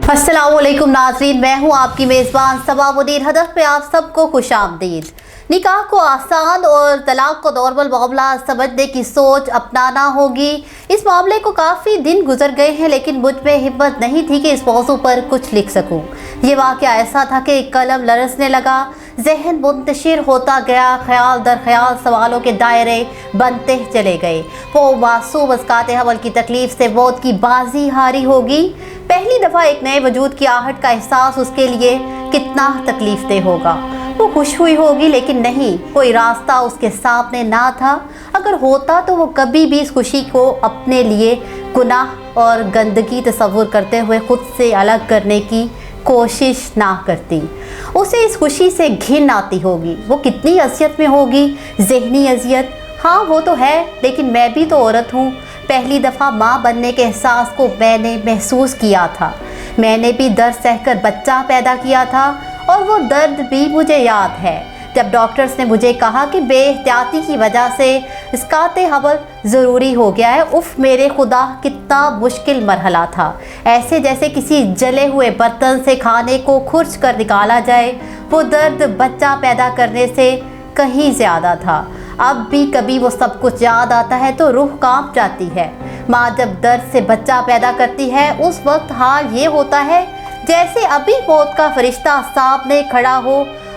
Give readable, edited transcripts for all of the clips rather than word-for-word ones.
अस्सलाम वालेकुम नाज़रीन, मैं हूँ आपकी मेज़बान सबा मुनीर। हदफ पे आप सबको खुश आमदीद। निकाह को आसान और तलाक को नॉर्मल मामला समझने की सोच अपनाना होगी। इस मामले को काफ़ी दिन गुजर गए हैं, लेकिन मुझ में हिम्मत नहीं थी कि इस मौजू पर कुछ लिख सकूं। ये वाक़या ऐसा था कि कलम लरसने लगा, जहन मुंतशिर होता गया, ख्याल दर ख्याल सवालों के दायरे बनते चले गए। वो मासूम अस्कात हमल की तकलीफ से मौत की बाजी हारी होगी। पहली दफ़ा एक नए वजूद की आहट का एहसास उसके लिए कितना तकलीफ दे होगा। वो खुश हुई होगी, लेकिन नहीं, कोई रास्ता उसके सामने ना था। अगर होता तो वो कभी भी इस खुशी को अपने लिए गुनाह और गंदगी तस्वुर करते हुए खुद से अलग करने की कोशिश ना करती। उसे इस खुशी से घिन आती होगी। वो कितनी अज़ियत में होगी, ज़हनी अज़ियत। हाँ वो तो है, लेकिन मैं भी तो औरत हूँ। पहली दफ़ा माँ बनने के एहसास को मैंने महसूस किया था। मैंने भी दर्द सहकर बच्चा पैदा किया था, और वो दर्द भी मुझे याद है जब डॉक्टर्स ने मुझे कहा कि बेएहतियाती की वजह से इसकाते हमल ज़रूरी हो गया है। उफ़ मेरे खुदा, कितना मुश्किल मरहला था। ऐसे जैसे किसी जले हुए बर्तन से खाने को खुर्च कर निकाला जाए। वो दर्द बच्चा पैदा करने से कहीं ज़्यादा था। अब भी कभी वो सब कुछ याद आता है तो रूह कांप जाती है। माँ जब दर्द से बच्चा पैदा करती है, उस वक्त हाल ये होता है जैसे अभी मौत का फरिश्ता सामने खड़ा हो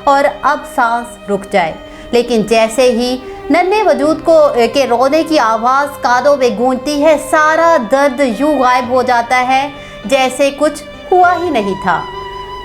और अब सांस रुक जाए। लेकिन जैसे ही नन्हे वजूद को के रोने की आवाज़ कानों में गूंजती है, सारा दर्द यूं गायब हो जाता है जैसे कुछ हुआ ही नहीं था।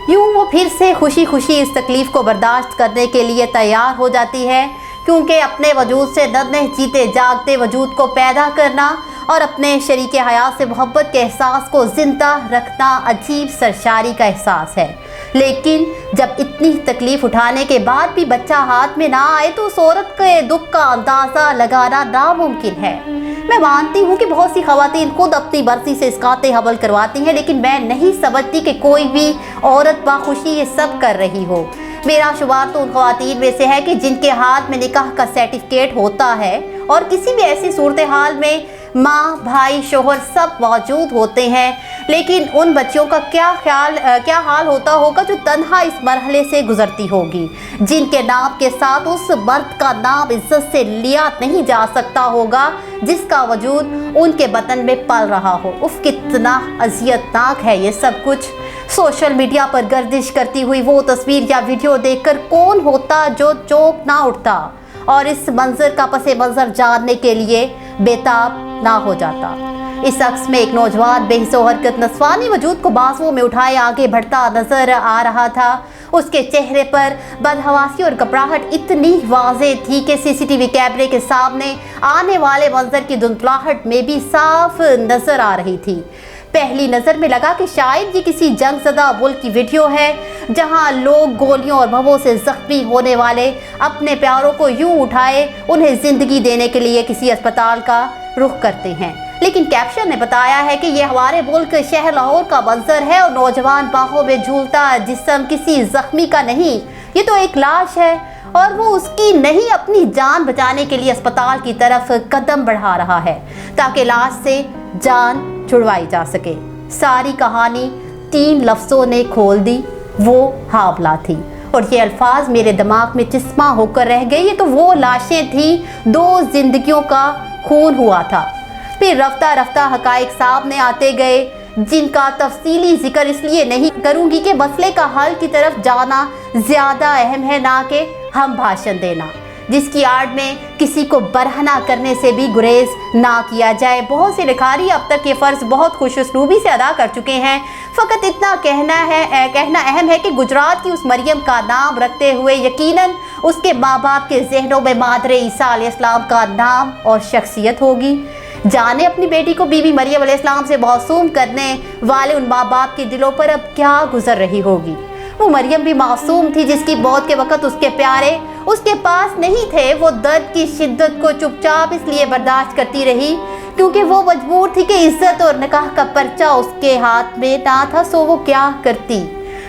यूं वो फिर से खुशी खुशी इस तकलीफ़ को बर्दाश्त करने के लिए तैयार हो जाती है, क्योंकि अपने वजूद से नन्हे जीते जागते वजूद को पैदा करना और अपने शरीके हयात से मोहब्बत के एहसास को ज़िंदा रखना अजीब सरशारी का एहसास है। लेकिन जब इतनी तकलीफ़ उठाने के बाद भी बच्चा हाथ में ना आए तो उस औरत के दुख का अंदाज़ा लगाना नामुमकिन है। मैं मानती हूँ कि बहुत सी ख़वातीन खुद अपनी मर्ज़ी से इसकाते हमल करवाती हैं, लेकिन मैं नहीं समझती कि कोई भी औरत बाखुशी ये सब कर रही हो। मेरा शुमार तो उन ख़वातीन में से है कि जिनके हाथ में निकाह का सर्टिफिकेट होता है, और किसी भी ऐसी सूरत हाल में माँ, भाई, शोहर सब मौजूद होते हैं, लेकिन उन बच्चियों का क्या हाल होता होगा जो तन्हा इस मरहले से गुजरती होगी, जिनके नाम के साथ उस मर्द का नाम इज्जत से लिया नहीं जा सकता होगा जिसका वजूद उनके बदन में पल रहा हो। उफ कितना अज़ियतनाक है ये सब कुछ। सोशल मीडिया पर गर्दिश करती हुई वो तस्वीर या वीडियो देखकर कौन होता जो चौंक ना उठता और इस मंजर का पसे मंजर जानने के लिए बेताब ना हो जाता। इस शख्स में एक नौजवान बेहिस्सो हरकत नस्वानी वजूद को बाजुओं में उठाए आगे बढ़ता नजर आ रहा था। उसके चेहरे पर बदहवासी और घबराहट इतनी वाज़ेह थी कि सीसीटीवी कैमरे के सामने आने वाले मंजर की धुंधलाहट में भी साफ नजर आ रही थी। पहली नज़र में लगा कि शायद ये किसी जंगज़दा मुल्क की वीडियो है, जहां लोग गोलियों और बमों से ज़ख्मी होने वाले अपने प्यारों को यूं उठाए उन्हें ज़िंदगी देने के लिए किसी अस्पताल का रुख करते हैं। लेकिन कैप्शन ने बताया है कि ये हमारे मुल्क शहर लाहौर का मंजर है, और नौजवान बाहों में झूलता जिस्म किसी ज़ख्मी का नहीं, ये तो एक लाश है, और वो उसकी नहीं अपनी जान बचाने के लिए अस्पताल की तरफ कदम बढ़ा रहा है ताकि लाश से जान छुड़वाई जा सके। सारी कहानी 3 लफ्ज़ों ने खोल दी, वो हावला थी। और ये अल्फाज मेरे दिमाग में चिस्मा होकर रह गए। ये तो वो लाशें थी, 2 जिंदगियों का खून हुआ था। फिर रफ्ता रफ्ता हकाइक सामने आते गए, जिनका तफसीली जिक्र इसलिए नहीं करूँगी कि मसले का हल की तरफ जाना ज़्यादा अहम है ना कि हम भाषण देना, जिसकी आड़ में किसी को बरहना करने से भी गुरेज ना किया जाए। बहुत से लिखारी अब तक ये फ़र्ज़ बहुत खुश उसलूबी से अदा कर चुके हैं। फ़कत इतना कहना अहम है कि गुजरात की उस मरियम का नाम रखते हुए यकीनन उसके माँ बाप के जहनों में मादरे ईसा अलैहिस्सलाम का नाम और शख्सियत होगी। जाने अपनी बेटी को बीबी मरियम अलैहिस्सलाम से मौसूम करने वाले उन माँ बाप के दिलों पर अब क्या गुजर रही होगी। वो मरियम भी मासूम थी, जिसकी मौत के वक़्त उसके प्यारे उसके पास नहीं थे। वो दर्द की शिद्दत को चुपचाप इसलिए बर्दाश्त करती रही क्योंकि वो मजबूर थी कि इज्जत और निकाह का पर्चा उसके हाथ में ना था, सो वो क्या करती।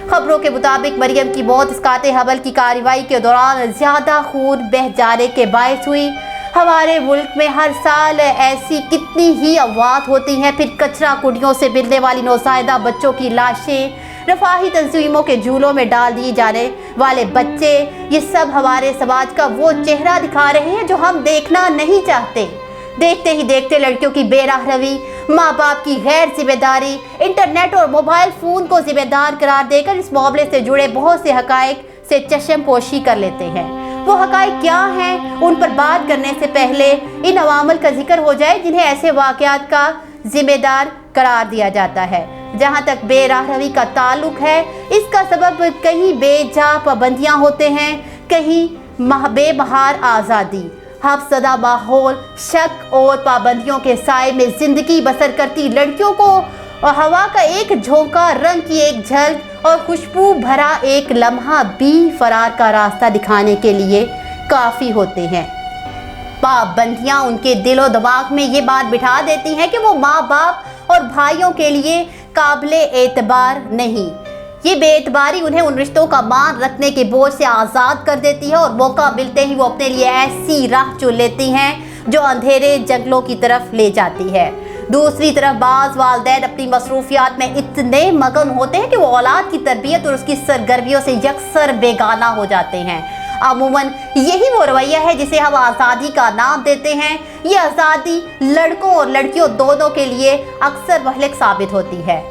खबरों के मुताबिक मरियम की मौत इसकाते हमल की कार्रवाई के दौरान ज़्यादा खून बह जाने के बायस हुई। हमारे मुल्क में हर साल ऐसी कितनी ही अमवात होती हैं। फिर कचरा कुड़ियों से मिलने वाली नौज़ायदा बच्चों की लाशें, रफ़ाही तंजीमों के झूलों में डाल दिए जाने वाले बच्चे, ये सब हमारे समाज का वो चेहरा दिखा रहे हैं जो हम देखना नहीं चाहते। देखते ही देखते लड़कियों की बेराह रवी, माँ बाप की गैर जिम्मेदारी, इंटरनेट और मोबाइल फ़ोन को जिम्मेदार करार देकर इस मामले से जुड़े बहुत से हक़ाइक़ से चश्मपोशी कर लेते हैं। वो हक़ाइक़ क्या हैं, उन पर बात करने से पहले इन अवामल का जिक्र हो जाए जिन्हें ऐसे वाक़यात का जिम्मेदार करार दिया जाता है। जहाँ तक बेराह रवी का ताल्लुक है, इसका सबब कहीं बेजा पाबंदियाँ होते हैं, कहीं बेबहार आज़ादी, खौफज़दा माहौल, शक और पाबंदियों के साए में ज़िंदगी बसर करती लड़कियों को हवा का एक झोंका, रंग की एक झलक और खुशबू भरा एक लम्हा भी फरार का रास्ता दिखाने के लिए काफ़ी होते हैं। पाबंदियाँ उनके दिलो दिमाग में ये बात बिठा देती हैं कि वो माँ बाप और भाइयों के लिए काबिले एतबार नहीं। ये बेएतबारी उन्हें उन रिश्तों का मान रखने के बोझ से आज़ाद कर देती है और मौका मिलते ही वो अपने लिए ऐसी राह चुन लेती हैं जो अंधेरे जंगलों की तरफ ले जाती है। दूसरी तरफ बाज़ वालिदैन अपनी मसरूफियात में इतने मगन होते हैं कि वो औलाद की तरबियत और उसकी सरगर्मियों से यकसर बेगाना हो जाते हैं। अमूमन यही वो रवैया है जिसे हम आज़ादी का नाम देते हैं। ये आज़ादी लड़कों और लड़कियों दोनों के लिए अक्सर महलिक साबित होती है।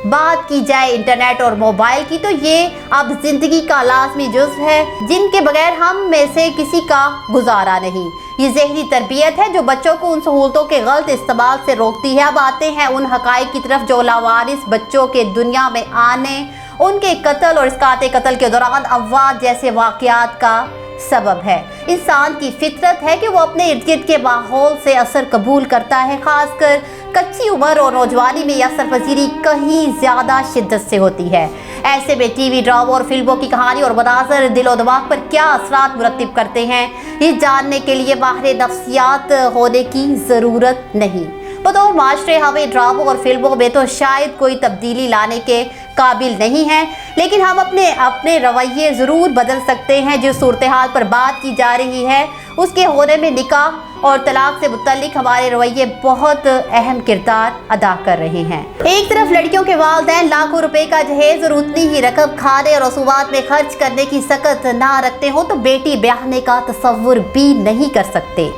बात की जाए इंटरनेट और मोबाइल की, तो ये अब ज़िंदगी का लाजमी जुज़्व है जिनके बगैर हम में से किसी का गुजारा नहीं। ये ज़हनी तरबियत है जो बच्चों को उन सहूलतों के गलत इस्तेमाल से रोकती है। अब आते हैं उन हक़ाइक़ की तरफ जो लावारिस बच्चों के दुनिया में आने, उनके कत्ल और इसकाते कत्ल के दौरान अमवात जैसे वाक़यात का सबब है। इंसान की फितरत है कि वो अपने इर्द गिर्द के माहौल से असर कबूल करता है। ख़ासकर कच्ची उम्र और नौजवानी में यह असरपजीरी कहीं ज़्यादा शिद्दत से होती है। ऐसे में टीवी ड्रामों और फिल्मों की कहानी और मनाज़र दिलो दिमाग पर क्या असरात मुरत्तिब करते हैं, ये जानने के लिए माहिर नफ्सियात होने की ज़रूरत नहीं। बतौर माशरे हमें ड्रामों और फिल्मों में तो शायद कोई तब्दीली लाने के काबिल नहीं है, लेकिन हम अपने रवैये ज़रूर बदल सकते हैं। जिस सूरत हाल पर बात की जा रही है उसके होने में निकाह और तलाक से मुतल्लिक हमारे रवैये बहुत अहम किरदार अदा कर रहे हैं। एक तरफ लड़कियों के वालिदैन लाखों रुपए का जहेज और उतनी ही रकम खाने और रसूमात में खर्च करने की सकत ना रखते हो तो बेटी ब्याहने का तसव्वुर भी नहीं कर सकते।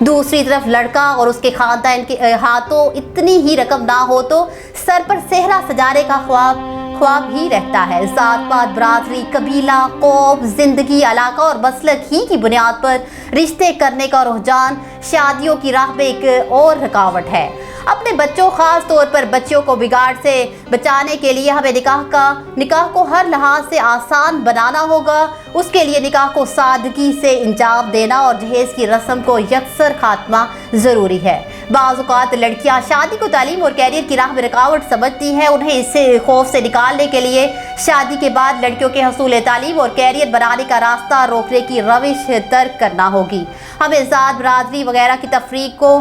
दूसरी तरफ लड़का और उसके खानदान के हाथों इतनी ही रकम ना हो तो सर पर सेहरा सजाने का ख्वाब ही रहता है। जात पात, बरादरी, कबीला, कौम, जिंदगी, इलाका और मसलक ही की बुनियाद पर रिश्ते करने का रुझान शादियों की राह में एक और रुकावट है। अपने बच्चों, खास तौर पर बच्चों को बिगाड़ से बचाने के लिए हमें निकाह को हर लिहाज से आसान बनाना होगा। उसके लिए निकाह को सादगी से इंजाम देना और जहेज की रस्म को यकसर खात्मा ज़रूरी है। बाज़ औक़ात लड़कियां शादी को तालीम और कैरियर की राह में रुकावट समझती हैं। उन्हें इससे खौफ से निकालने के लिए शादी के बाद लड़कियों के हसूल तालीम और कैरियर बनाने का रास्ता रोकने की रविश तर्क करना होगी। हमें ज़ात, बरादरी वगैरह की तफरीक को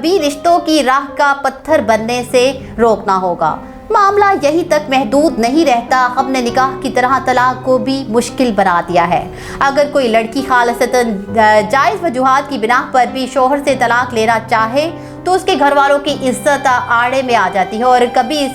भी रिश्तों की राह का पत्थर बनने से रोकना होगा। मामला यहीं तक महदूद नहीं रहता, हमने निकाह की तरह तलाक को भी मुश्किल बना दिया है। अगर कोई लड़की खालिसतन जायज़ वजूहात की बिना पर भी शोहर से तलाक लेना चाहे तो उसके घर वालों की इज्जत आड़े में आ जाती है और कभी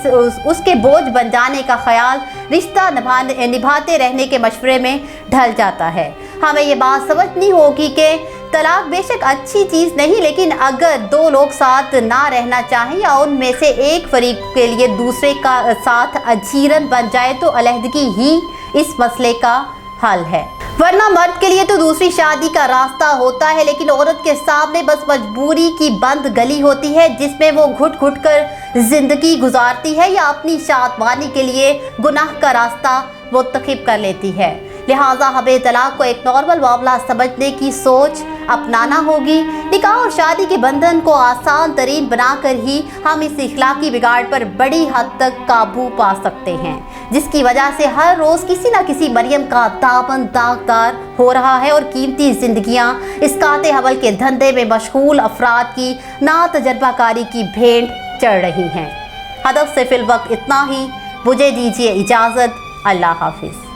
उसके बोझ बन जाने का ख्याल रिश्ता निभाते रहने के मशवरे में ढल जाता है। हमें ये बात समझनी होगी कि तलाक बेशक अच्छी चीज़ नहीं, लेकिन अगर दो लोग साथ ना रहना चाहें या उनमें से एक फरीक के लिए दूसरे का साथ अजीरन बन जाए तो अलहदगी ही इस मसले का हल है। वरना मर्द के लिए तो दूसरी शादी का रास्ता होता है, लेकिन औरत के सामने बस मजबूरी की बंद गली होती है जिसमें वो घुट घुट कर जिंदगी गुजारती है या अपनी शादमानी के लिए गुनाह का रास्ता मुंतखब कर लेती है। लिहाजा हमें तलाक को एक नॉर्मल मामला समझने की सोच अपनाना होगी। निकाह और शादी के बंधन को आसान तरीन बनाकर ही हम इस इखलाकी बिगाड़ पर बड़ी हद तक काबू पा सकते हैं, जिसकी वजह से हर रोज़ किसी न किसी मरियम का दामन दागदार हो रहा है और कीमती जिंदगियां इसकाते हवल के धंधे में मशगूल अफराद की ना तजर्बाकारी की भेंट चढ़ रही हैं। हदफ से फिल वक्त इतना ही। मुझे दीजिए इजाज़त। अल्लाह हाफिज़।